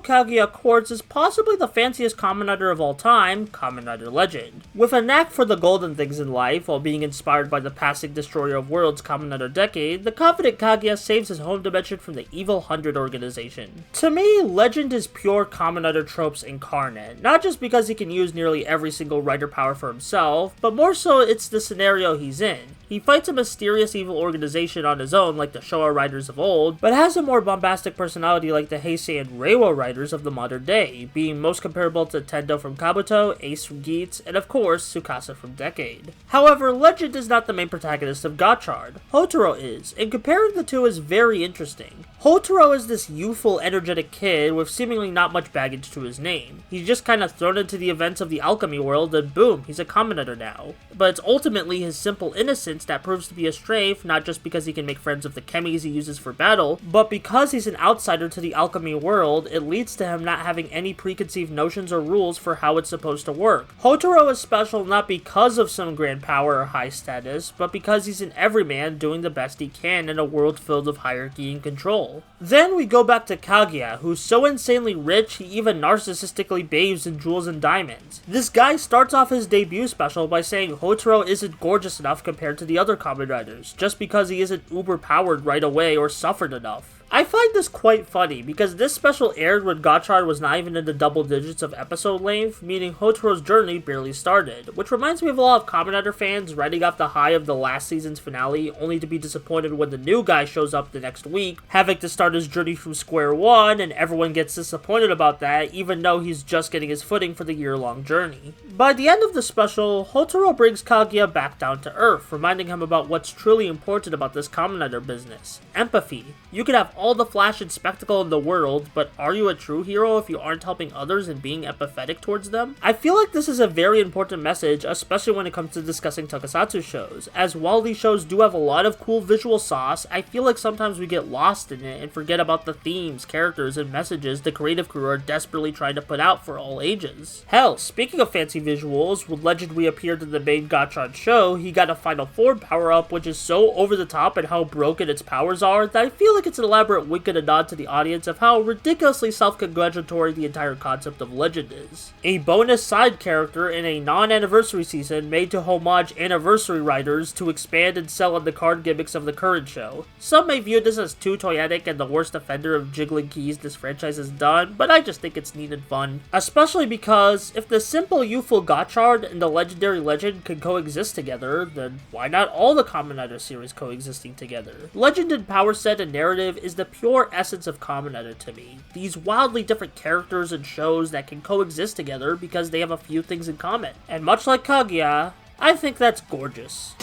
Kaguya Quartz is possibly the fanciest Kamen Rider of all time, Kamen Rider Legend. With a knack for the golden things in life, while being inspired by the passing destroyer of worlds Kamen Rider Decade, the confident Kaguya saves his home dimension from the evil 100 organization. To me, Legend is pure Kamen Rider tropes incarnate, not just because he can use nearly every single Rider power for himself, but more so it's the scenario he's in. He fights a mysterious evil organization on his own like the Showa Riders of old, but has a more bombastic personality like the Heisei and Reiwa Riders of the modern day, being most comparable to Tendo from Kabuto, Ace from Geats, and of course, Tsukasa from Decade. However, Legend is not the main protagonist of Gotchard. Hotaro is, and comparing the two is very interesting. Hotaro is this youthful, energetic kid with seemingly not much baggage to his name. He's just kinda thrown into the events of the alchemy world and boom, he's a Kamen Rider now. But it's ultimately his simple innocence that proves to be a strafe, not just because he can make friends with the chemis he uses for battle, but because he's an outsider to the alchemy world, it leads to him not having any preconceived notions or rules for how it's supposed to work. Hotaro is special not because of some grand power or high status, but because he's an everyman doing the best he can in a world filled with hierarchy and control. Then we go back to Kaguya, who's so insanely rich he even narcissistically bathes in jewels and diamonds. This guy starts off his debut special by saying Hotaro isn't gorgeous enough compared to the other Kamen Riders, just because he isn't uber powered right away or suffered enough. I find this quite funny, because this special aired when Gotchard was not even in the double digits of episode length, meaning Hotaro's journey barely started, which reminds me of a lot of Kamen Rider fans riding off the high of the last season's finale, only to be disappointed when the new guy shows up the next week, having to start his journey from square one, and everyone gets disappointed about that, even though he's just getting his footing for the year-long journey. By the end of the special, Hotaro brings Kaguya back down to earth, reminding him about what's truly important about this Kamen Rider business: empathy. You can have all the flash and spectacle in the world, but are you a true hero if you aren't helping others and being empathetic towards them? I feel like this is a very important message, especially when it comes to discussing tokusatsu shows, as while these shows do have a lot of cool visual sauce, I feel like sometimes we get lost in it and forget about the themes, characters, and messages the creative crew are desperately trying to put out for all ages. Hell, speaking of fancy visuals, when Legend reappeared in the main Gotchard show, he got a Final Form power-up which is so over the top and how broken its powers are that I feel like it's an elaborate wink and a nod to the audience of how ridiculously self-congratulatory the entire concept of Legend is. A bonus side character in a non-anniversary season made to homage anniversary riders to expand and sell on the card gimmicks of the current show. Some may view this as too toyetic and the worst offender of jiggling keys this franchise has done, but I just think it's neat and fun. Especially because, if the simple youthful Gotchard and the legendary Legend can coexist together, then why not all the Kamen Rider series coexisting together? Legend in power set and narrative is the pure essence of Kamen Rider to me. These wildly different characters and shows that can coexist together because they have a few things in common. And much like Kaguya, I think that's gorgeous.